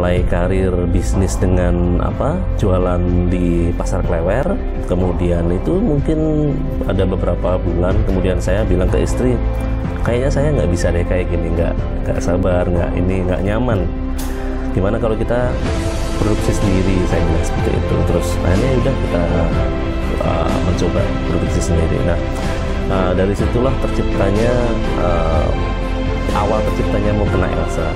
memulai karir bisnis dengan jualan di pasar Klewer. Kemudian itu mungkin ada beberapa bulan, kemudian saya bilang ke istri, kayaknya saya nggak bisa deh kayak gini, nggak sabar, nggak nyaman. Gimana kalau kita produksi sendiri, saya bilang seperti itu. Terus akhirnya udah kita mencoba produksi sendiri. Nah, dari situlah terciptanya awal terciptanya Mukena Elsa.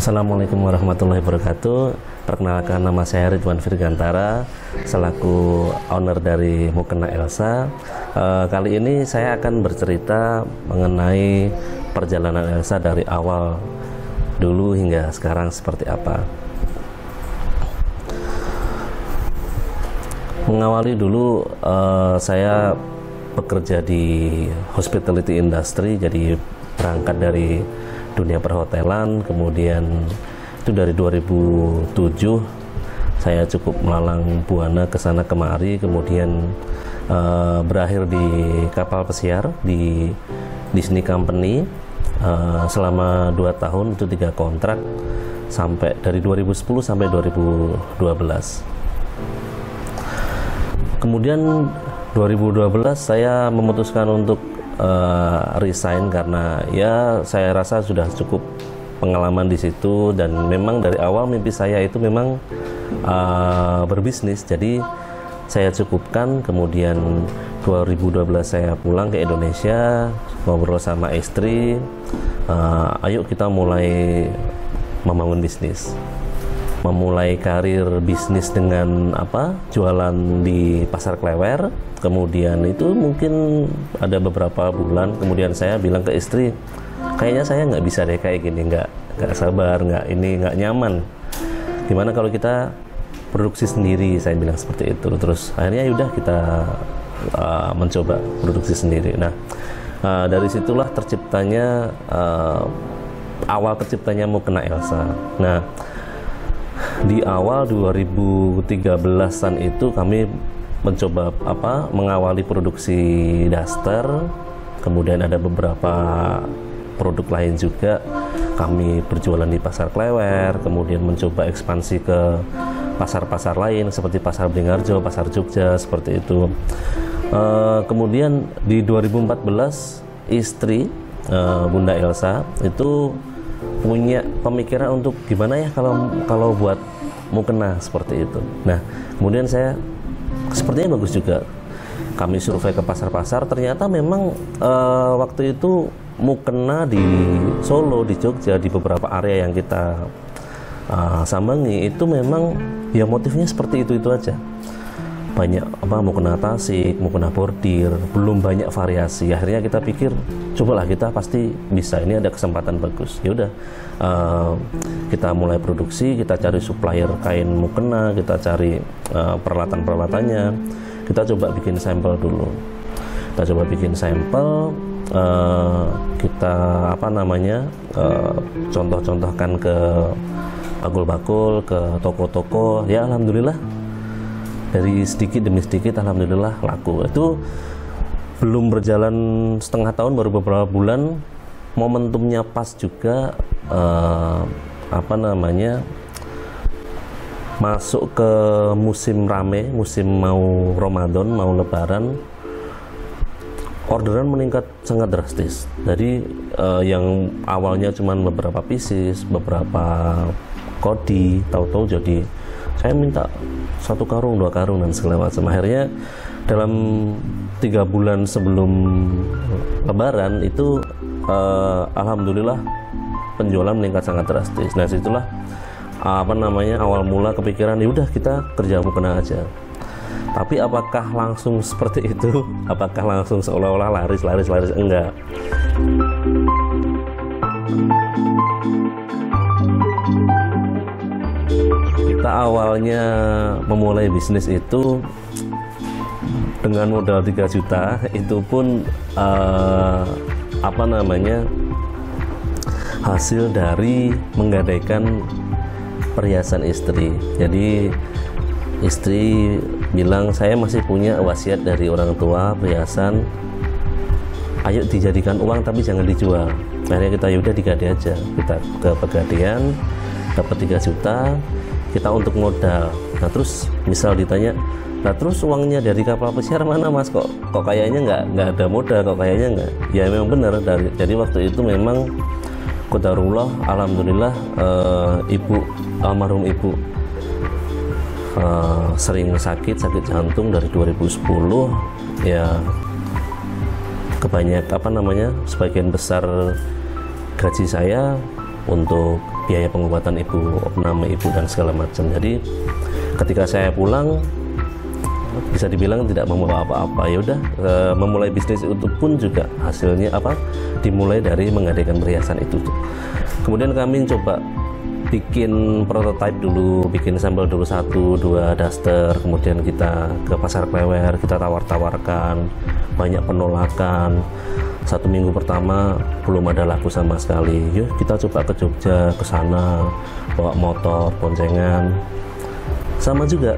Assalamualaikum warahmatullahi wabarakatuh. Perkenalkan, nama saya Ridwan Virgantara selaku owner dari Mukena Elsa. Kali ini saya akan bercerita mengenai perjalanan Elsa dari awal dulu hingga sekarang seperti apa. Mengawali dulu, saya bekerja di hospitality industry, jadi berangkat dari dunia perhotelan. Kemudian itu dari 2007 saya cukup melalang buana ke sana kemari, kemudian berakhir di kapal pesiar di Disney Company selama 2 tahun, itu 3 kontrak sampai dari 2010 sampai 2012. Kemudian 2012 saya memutuskan untuk resign karena ya saya rasa sudah cukup pengalaman di situ, dan memang dari awal mimpi saya itu memang berbisnis, jadi saya cukupkan. Kemudian 2012 saya pulang ke Indonesia, ngobrol sama istri, ayo kita mulai membangun bisnis, memulai karir bisnis dengan jualan di pasar Klewer. Kemudian itu mungkin ada beberapa bulan, kemudian saya bilang ke istri, kayaknya saya nggak bisa deh kayak gini, nggak sabar, nggak nyaman. Gimana kalau kita produksi sendiri, saya bilang seperti itu. Terus akhirnya yaudah kita mencoba produksi sendiri. Nah, dari situlah terciptanya awal terciptanya Mukena Elsa. Nah, di awal 2013-an itu kami mencoba mengawali produksi daster, kemudian ada beberapa produk lain juga. Kami berjualan di pasar Klewer, kemudian mencoba ekspansi ke pasar-pasar lain seperti pasar Beringharjo, pasar Jogja, seperti itu. Kemudian di 2014 istri Bunda Elsa itu punya pemikiran untuk gimana ya kalau buat mukena seperti itu. Nah, kemudian saya sepertinya bagus juga. Kami survei ke pasar-pasar, ternyata memang waktu itu mukena di Solo, di Jogja, di beberapa area yang kita sambangi itu memang ya motifnya seperti itu aja. Banyak mukena tasik, mukena bordir, belum banyak variasi. Akhirnya kita pikir, cobalah, kita pasti bisa, ini ada kesempatan bagus. Ya udah, kita mulai produksi, kita cari supplier kain mukena, kita cari peralatan-peralatannya, kita coba bikin sampel dulu. Kita coba bikin sampel, kita contoh-contohkan ke bakul-bakul, ke toko-toko. Ya alhamdulillah, dari sedikit demi sedikit alhamdulillah laku. Itu belum berjalan setengah tahun, baru beberapa bulan, momentumnya pas juga, masuk ke musim rame, musim mau Ramadan, mau Lebaran, orderan meningkat sangat drastis. Jadi yang awalnya cuma beberapa pieces, beberapa kodi, tahu-tahu jadi saya minta 1 karung, 2 karung, dan segala macam. Akhirnya dalam 3 bulan sebelum Lebaran itu alhamdulillah penjualan meningkat sangat drastis. Nah, situlah awal mula kepikiran ya udah kita kerja mukena aja. Tapi apakah langsung seperti itu? Apakah langsung seolah-olah laris? Enggak. Kita awalnya memulai bisnis itu dengan modal 3 juta, itu pun hasil dari menggadaikan perhiasan istri. Jadi istri bilang, saya masih punya wasiat dari orang tua perhiasan, ayo dijadikan uang tapi jangan dijual. Akhirnya kita yaudah digade aja, kita ke pegadaian dapat 3 juta, kita untuk modal. Nah terus misal ditanya, nah terus uangnya dari kapal pesiar mana mas, kok kayaknya nggak ada modal, kok kayaknya nggak. Ya memang benar, jadi waktu itu memang qadarullah, alhamdulillah, almarhum ibu sering sakit jantung dari 2010 ya, sebagian besar gaji saya untuk biaya pengobatan ibu, opname ibu dan segala macam. Jadi ketika saya pulang bisa dibilang tidak membawa apa-apa. Ya udah, memulai bisnis itu pun juga hasilnya dimulai dari menggadaikan perhiasan itu. Kemudian kami coba bikin prototype dulu, bikin sampel dulu 1-2 daster, kemudian kita ke pasar klewer, kita tawar-tawarkan, banyak penolakan. 1 minggu pertama belum ada laku sama sekali. Yuk kita coba ke Jogja, ke sana, bawa motor, boncengan. Sama juga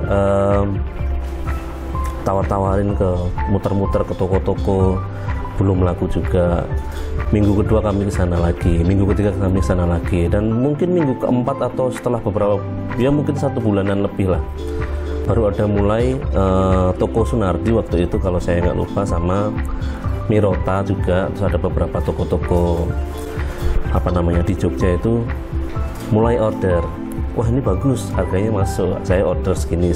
tawar-tawarin ke muter-muter ke toko-toko, belum laku juga. Minggu kedua kami ke sana lagi, minggu ketiga kami ke sana lagi, dan mungkin minggu keempat atau setelah beberapa, ya mungkin 1 bulanan lebih lah, baru ada mulai toko Sunardi waktu itu kalau saya nggak lupa, sama Mirota juga. Terus ada beberapa toko-toko di Jogja itu mulai order, wah ini bagus, harganya masuk, saya order segini.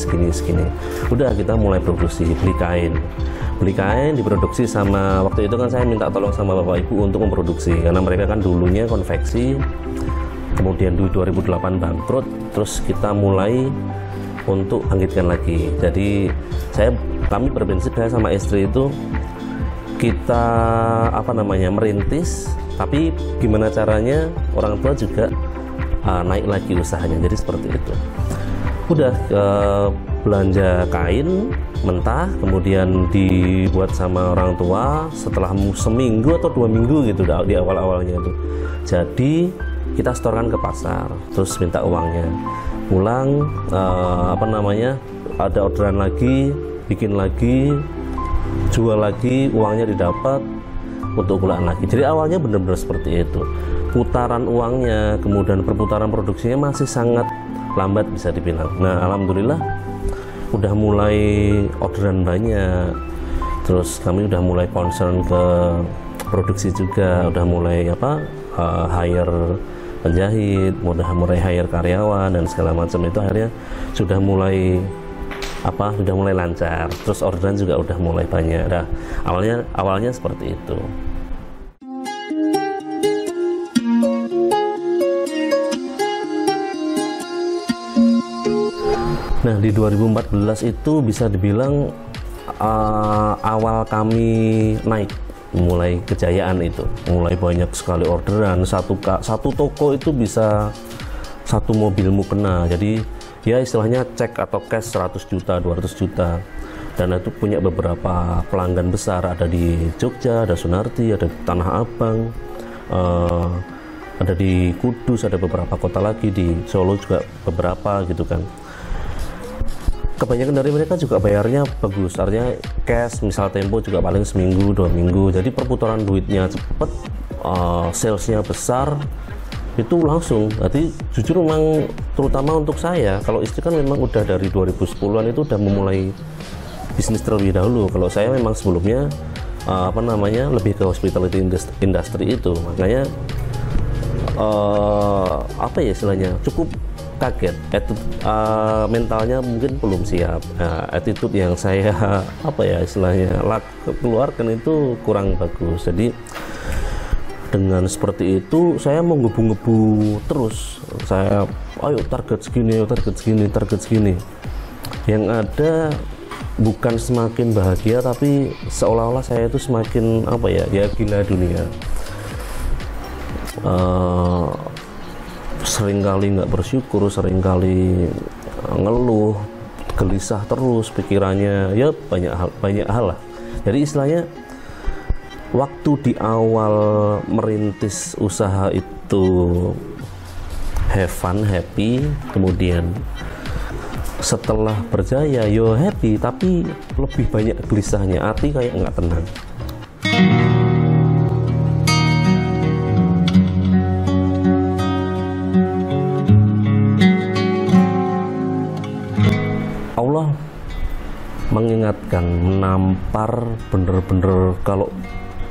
Udah kita mulai produksi, beli kain diproduksi sama, waktu itu kan saya minta tolong sama bapak ibu untuk memproduksi, karena mereka kan dulunya konveksi, kemudian di 2008 bangkrut, terus kita mulai untuk bangkitkan lagi. Jadi kami berprinsip, saya sama istri itu kita merintis, tapi gimana caranya orang tua juga naik lagi usahanya. Jadi seperti itu. Udah belanja kain mentah, kemudian dibuat sama orang tua setelah seminggu atau 2 minggu gitu di awal-awalnya itu. Jadi kita setorkan ke pasar, terus minta uangnya. Pulang ada orderan lagi, bikin lagi, jual lagi, uangnya didapat untuk pulang lagi. Jadi awalnya benar-benar seperti itu. Putaran uangnya, kemudian perputaran produksinya masih sangat lambat bisa dibilang. Nah alhamdulillah udah mulai orderan banyak, terus kami udah mulai concern ke produksi juga, udah mulai hire penjahit, mulai hire karyawan dan segala macam. Itu akhirnya sudah mulai lancar, terus orderan juga udah mulai banyak. Nah awalnya seperti itu. Nah di 2014 itu bisa dibilang awal kami naik, mulai kejayaan itu, mulai banyak sekali orderan. Satu toko itu bisa 1 mobil mukena, jadi ya istilahnya cek atau cash 100 juta, 200 juta. Dan itu punya beberapa pelanggan besar, ada di Jogja, ada Sunardi, ada Tanah Abang, ada di Kudus, ada beberapa kota lagi, di Solo juga beberapa gitu kan. Kebanyakan dari mereka juga bayarnya bagus, artinya cash, misal tempo juga paling seminggu 2 minggu. Jadi perputaran duitnya cepet, salesnya besar, itu langsung. Jadi jujur memang, terutama untuk saya, kalau istri kan memang udah dari 2010-an itu udah memulai bisnis terlebih dahulu. Kalau saya memang sebelumnya lebih ke hospitality industry itu, makanya istilahnya cukup kaget, mentalnya mungkin belum siap. Attitude yang saya istilahnya keluarkan itu kurang bagus. Jadi Dengan seperti itu saya menggebu-gebu terus, saya ayo target segini, target segini. Yang ada bukan semakin bahagia, tapi seolah-olah saya itu semakin apa ya gila dunia. Seringkali nggak bersyukur, seringkali ngeluh, gelisah terus pikirannya, ya banyak hal lah. Jadi istilahnya waktu di awal merintis usaha itu have fun, happy, kemudian setelah berjaya yo happy, tapi lebih banyak gelisahnya, hati kayak nggak tenang. Allah mengingatkan, menampar bener-bener, kalau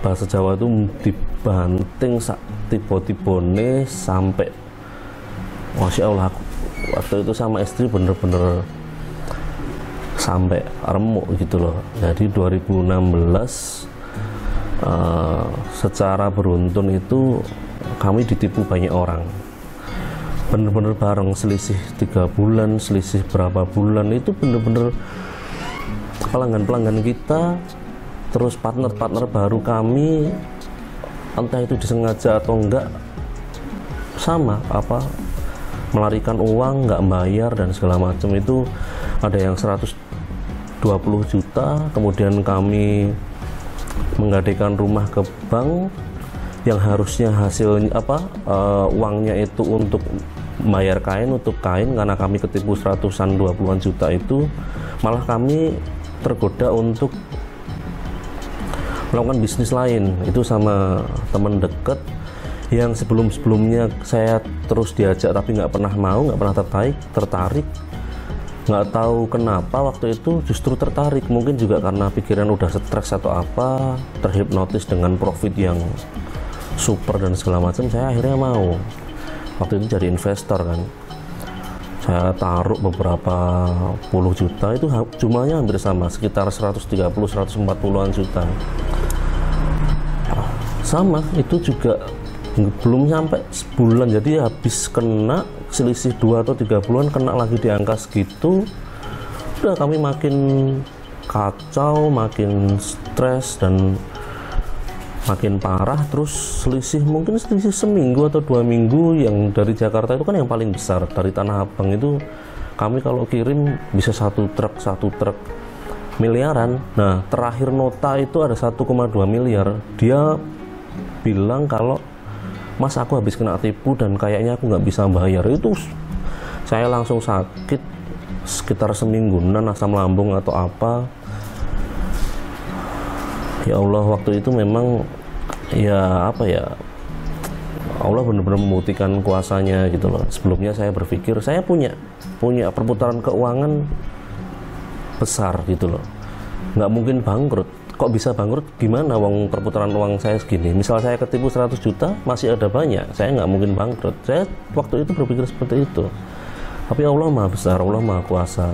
bahasa Jawa itu dibanting sak tiba-tibane sampai Masya Allah. Waktu itu sama istri bener-bener sampai remuk gitu loh. Jadi 2016 secara beruntun itu kami ditipu banyak orang, bener-bener bareng, selisih 3 bulan, selisih berapa bulan, itu bener-bener pelanggan-pelanggan kita, terus partner-partner baru kami, entah itu disengaja atau enggak, sama apa melarikan uang, nggak bayar dan segala macam. Itu ada yang 120 juta, kemudian kami menggadaikan rumah ke bank yang harusnya hasilnya uangnya itu untuk bayar kain, untuk kain, karena kami ketipu 100-an 20-an juta itu, malah kami tergoda untuk melakukan bisnis lain itu sama teman dekat yang sebelumnya saya terus diajak tapi nggak pernah mau, nggak pernah tertarik. Nggak tahu kenapa waktu itu justru tertarik, mungkin juga karena pikiran udah stres atau apa, terhipnotis dengan profit yang super dan segala macam. Saya akhirnya mau, waktu itu jadi investor kan, saya taruh beberapa puluh juta, itu jumlahnya hampir sama, sekitar 130-140an juta. Sama, itu juga belum sampai sebulan, jadi habis kena selisih 2 atau 3 bulan, kena lagi di angka segitu. Udah kami makin kacau, makin stres dan makin parah. Terus mungkin selisih seminggu atau 2 minggu, yang dari Jakarta itu kan yang paling besar, dari Tanah Abang itu kami kalau kirim bisa satu truk miliaran. Nah terakhir nota itu ada 1,2 miliar. Dia bilang kalau Mas, aku habis kena tipu dan kayaknya aku nggak bisa bayar. Itu saya langsung sakit sekitar semingguan, asam lambung atau apa. Ya Allah, waktu itu memang ya apa ya, Allah benar-benar membuktikan kuasanya gitu loh. Sebelumnya saya berpikir saya punya perputaran keuangan besar gitu loh, nggak mungkin bangkrut. Kok bisa bangkrut? Gimana wong perputaran uang saya segini? Misal saya ketipu 100 juta, masih ada banyak, saya nggak mungkin bangkrut. Saya waktu itu berpikir seperti itu. Tapi Allah Maha Besar, Allah Maha Kuasa.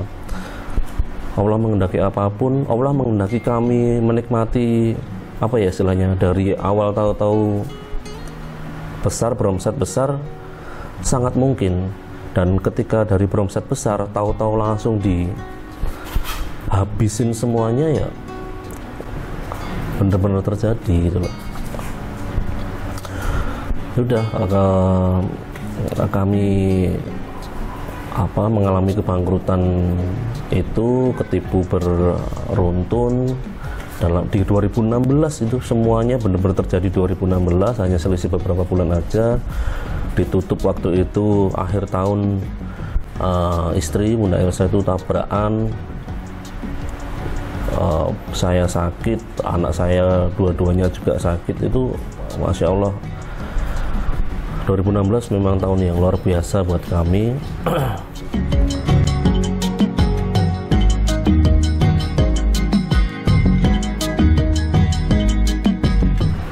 Allah menghendaki apapun, Allah menghendaki kami menikmati apa ya istilahnya, dari awal tahu-tahu besar, beromset besar, sangat mungkin. Dan ketika dari beromset besar tahu-tahu langsung dihabisin semuanya, ya benar-benar terjadi gitu loh. Sudah kami mengalami kebangkrutan itu, ketipu beruntun di 2016. Itu semuanya benar-benar terjadi 2016, hanya selisih beberapa bulan aja. Ditutup waktu itu akhir tahun, istri Bunda Elsa itu tabrakan, saya sakit, anak saya dua-duanya juga sakit. Itu Masya Allah, 2016 memang tahun yang luar biasa buat kami.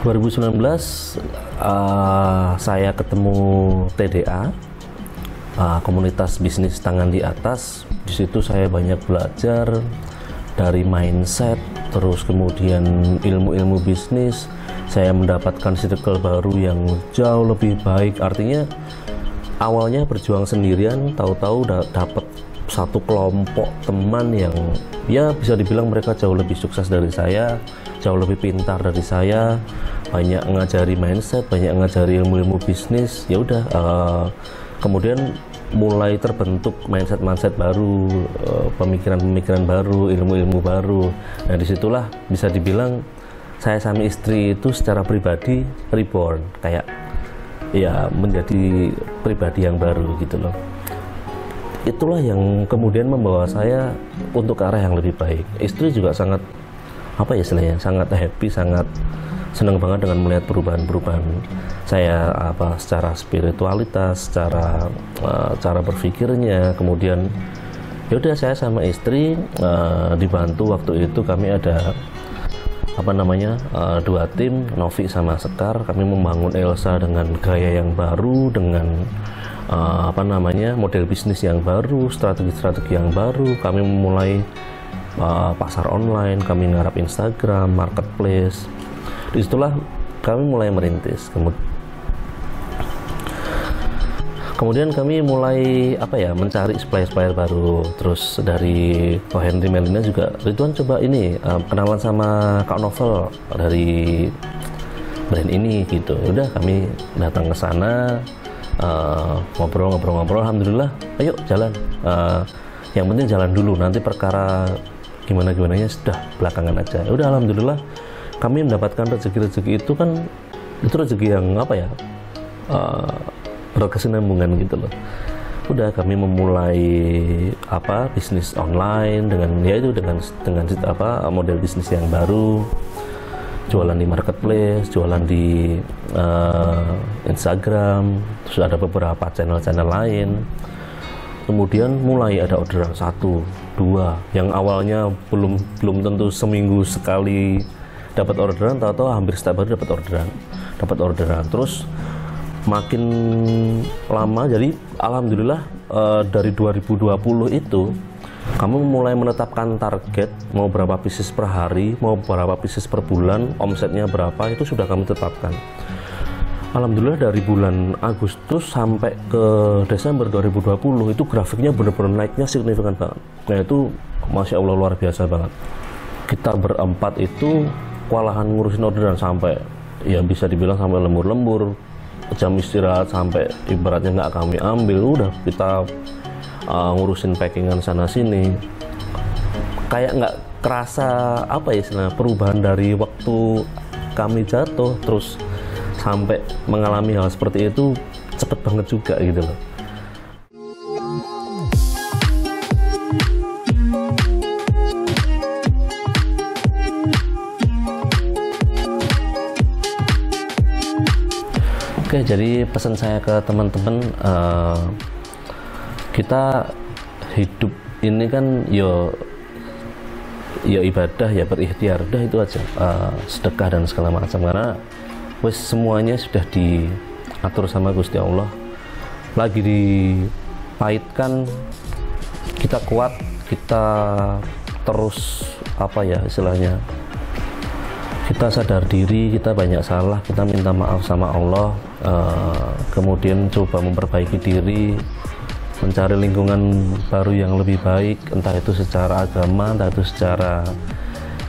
2019 saya ketemu TDA, komunitas bisnis tangan di atas. Di situ saya banyak belajar dari mindset, terus kemudian ilmu-ilmu bisnis, saya mendapatkan circle baru yang jauh lebih baik. Artinya awalnya berjuang sendirian, tahu-tahu dapat satu kelompok teman yang ya bisa dibilang mereka jauh lebih sukses dari saya, jauh lebih pintar dari saya, banyak ngajari mindset, banyak ngajari ilmu-ilmu bisnis. Ya udah, kemudian mulai terbentuk mindset baru, pemikiran-pemikiran baru, ilmu-ilmu baru. Nah, disitulah bisa dibilang saya sama istri itu secara pribadi reborn, kayak ya menjadi pribadi yang baru gitu loh. Itulah yang kemudian membawa saya untuk ke arah yang lebih baik. Istri juga sangat apa ya istilahnya, sangat happy, sangat senang banget dengan melihat perubahan-perubahan saya secara spiritualitas, secara cara berpikirnya. Kemudian ya udah, saya sama istri dibantu waktu itu, kami ada dua tim, Novi sama Sekar. Kami membangun Elsa dengan gaya yang baru, dengan model bisnis yang baru, strategi-strategi yang baru. Kami memulai pasar online, kami ngarap Instagram, marketplace. Disitulah kami mulai merintis. Kemudian kami mulai mencari supplier baru. Terus dari Ko Henry Melina juga, Ridwan coba ini kenalan sama Kak Novel dari brand ini gitu. Udah, kami datang ke sana, ngobrol. Alhamdulillah, ayo jalan. Yang penting jalan dulu, nanti perkara gimana-gimananya sudah belakangan aja. Udah, alhamdulillah kami mendapatkan rezeki itu kan, itu rezeki yang berkesinambungan gitu loh. Udah, kami memulai bisnis online dengan model bisnis yang baru, jualan di marketplace, jualan di Instagram, terus ada beberapa channel-channel lain. Kemudian mulai ada orderan 1, 2 yang awalnya belum tentu seminggu sekali dapat orderan, tahu-tahu hampir setiap hari dapat orderan. Terus makin lama, jadi alhamdulillah dari 2020 itu kami mulai menetapkan target, mau berapa pieces per hari, mau berapa pieces per bulan, omsetnya berapa, itu sudah kami tetapkan. Alhamdulillah dari bulan Agustus sampai ke Desember 2020 itu grafiknya benar-benar naiknya signifikan banget. Nah itu Masya Allah luar biasa banget. Kita berempat itu kewalahan ngurusin orderan sampai ya bisa dibilang sampai lembur-lembur, jam istirahat sampai ibaratnya nggak kami ambil, udah kita ngurusin packingan sana sini. Kayak nggak kerasa perubahan dari waktu kami jatuh terus sampai mengalami hal seperti itu cepet banget juga gitu loh. Oke, jadi pesan saya ke teman-teman, kita hidup ini kan ya ibadah, ya berikhtiar, udah itu aja, sedekah dan segala macam, karena wes semuanya sudah diatur sama Gusti Allah. Lagi dipahitkan, kita kuat, kita terus istilahnya, kita sadar diri, kita banyak salah, kita minta maaf sama Allah, kemudian coba memperbaiki diri, mencari lingkungan baru yang lebih baik, entah itu secara agama, entah itu secara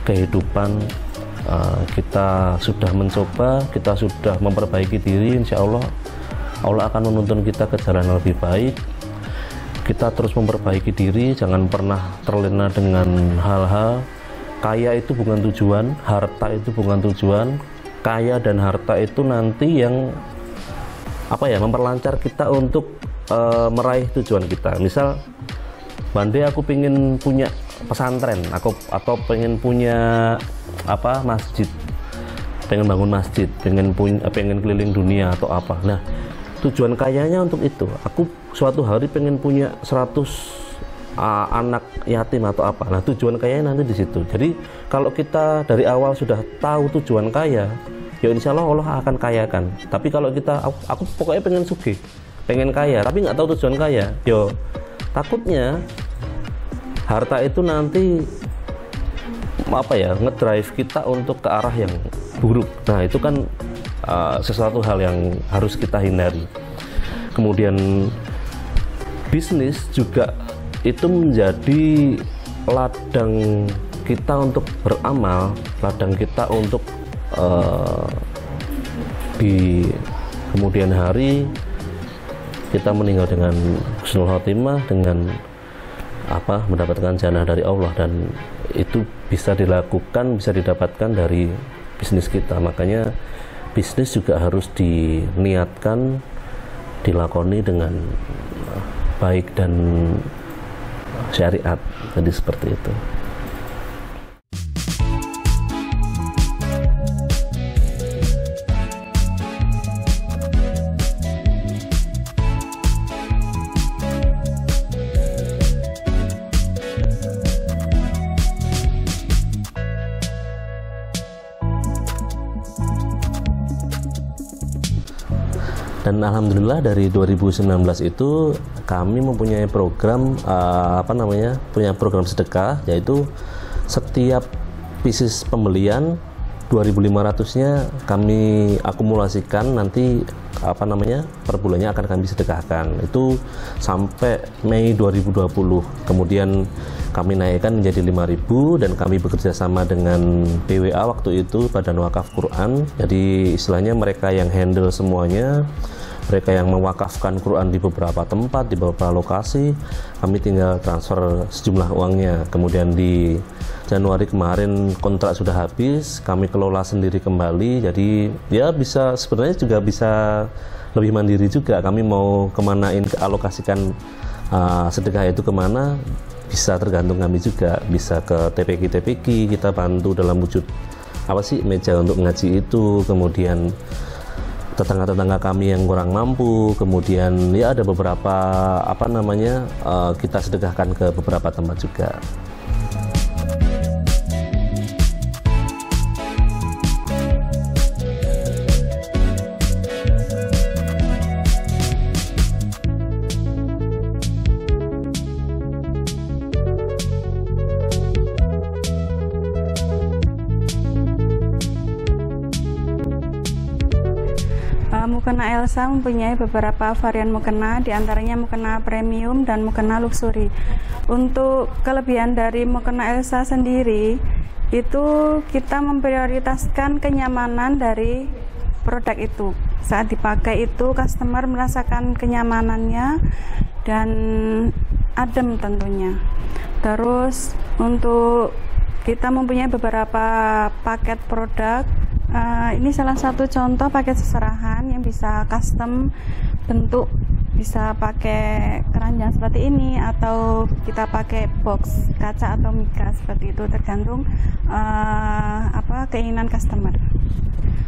kehidupan. Kita sudah mencoba, kita sudah memperbaiki diri, insya Allah Allah akan menuntun kita ke jalan yang lebih baik. Kita terus memperbaiki diri, jangan pernah terlena dengan hal-hal. Kaya itu bukan tujuan, harta itu bukan tujuan. Kaya dan harta itu nanti yang memperlancar kita untuk meraih tujuan kita. Misal Bande, aku pengen punya pesantren, atau pengen punya masjid, pengen bangun masjid, pengen keliling dunia atau apa. Nah, tujuan kayanya untuk itu. Aku suatu hari pengen punya 100 anak yatim atau apa. Nah, tujuan kayanya nanti di situ. Jadi kalau kita dari awal sudah tahu tujuan kaya, ya insya Allah Allah akan kayakan. Tapi kalau aku pokoknya pengen sugih, pengen kaya, tapi nggak tahu tujuan kaya, takutnya harta itu nanti ngedrive kita untuk ke arah yang buruk. Nah, itu kan sesuatu hal yang harus kita hindari. Kemudian bisnis juga itu menjadi ladang kita untuk beramal, ladang kita untuk di kemudian hari kita meninggal dengan husnul khotimah, dengan mendapatkan jannah dari Allah, dan itu bisa dilakukan, bisa didapatkan dari bisnis kita. Makanya bisnis juga harus diniatkan, dilakoni dengan baik dan syariat. Jadi seperti itu. Dan alhamdulillah dari 2019 itu kami mempunyai program punya program sedekah, yaitu setiap pieces pembelian 2.500-nya kami akumulasikan, nanti per bulannya akan kami sedekahkan. Itu sampai Mei 2020. Kemudian kami naikkan menjadi 5.000 dan kami bekerja sama dengan BWA waktu itu, Badan Wakaf Quran. Jadi istilahnya mereka yang handle semuanya, mereka yang mewakafkan Quran di beberapa tempat, di beberapa lokasi, kami tinggal transfer sejumlah uangnya. Kemudian di Januari kemarin kontrak sudah habis, kami kelola sendiri kembali. Jadi ya sebenarnya juga bisa lebih mandiri juga. Kami mau kemanain, alokasikan sedekah itu kemana, bisa tergantung kami juga. Bisa ke TPQ kita bantu dalam wujud meja untuk ngaji itu. Kemudian tetangga-tetangga kami yang kurang mampu, kemudian ya ada beberapa kita sedekahkan ke beberapa tempat juga. Mukena Elsa mempunyai beberapa varian mukena, diantaranya mukena premium dan mukena luxury. Untuk kelebihan dari mukena Elsa sendiri, itu kita memprioritaskan kenyamanan dari produk itu. Saat dipakai itu customer merasakan kenyamanannya dan adem tentunya. Terus untuk kita mempunyai beberapa paket produk. Ini salah satu contoh paket seserahan yang bisa custom bentuk, bisa pakai keranjang seperti ini atau kita pakai box kaca atau mika seperti itu, tergantung keinginan customer.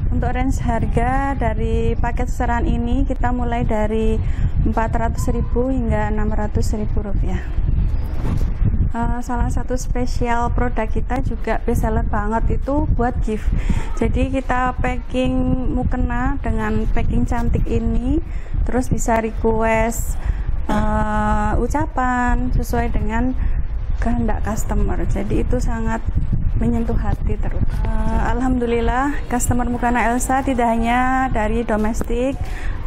Untuk range harga dari paket seserahan ini kita mulai dari 400.000 hingga 600.000 rupiah. Salah satu spesial produk kita juga bestseller banget itu buat gift. Jadi kita packing mukena dengan packing cantik ini, terus bisa request ucapan sesuai dengan kehendak customer. Jadi itu sangat menyentuh hati terus. Alhamdulillah customer mukena Elsa tidak hanya dari domestik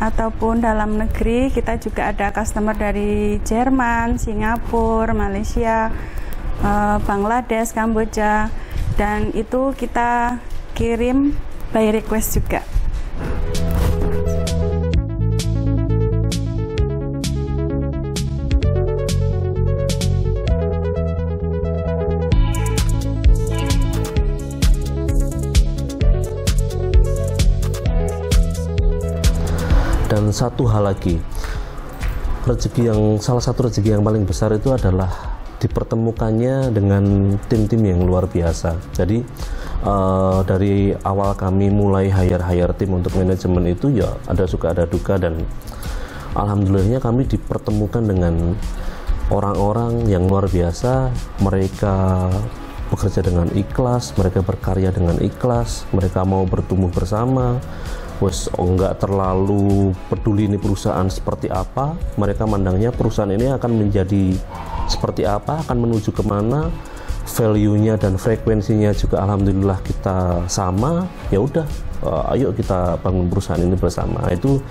ataupun dalam negeri, kita juga ada customer dari Jerman, Singapura, Malaysia, Bangladesh, Kamboja, dan itu kita kirim by request juga. Dan satu hal lagi, salah satu rezeki yang paling besar itu adalah dipertemukannya dengan tim-tim yang luar biasa. Jadi dari awal kami mulai hire tim untuk manajemen itu ya ada suka ada duka, dan alhamdulillahnya kami dipertemukan dengan orang-orang yang luar biasa. Mereka bekerja dengan ikhlas, mereka berkarya dengan ikhlas, mereka mau bertumbuh bersama. Enggak terlalu peduli ini perusahaan seperti apa, mereka mandangnya perusahaan ini akan menjadi seperti apa, akan menuju kemana, value-nya dan frekuensinya juga alhamdulillah kita sama, ya udah ayo kita bangun perusahaan ini bersama. Itu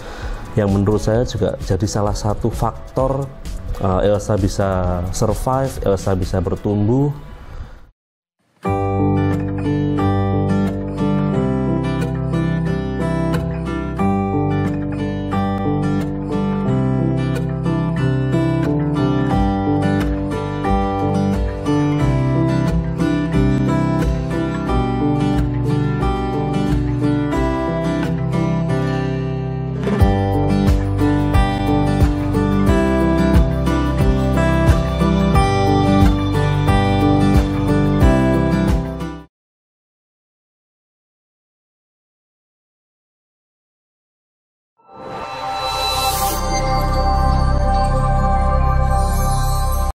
yang menurut saya juga jadi salah satu faktor Elsa bisa survive, Elsa bisa bertumbuh,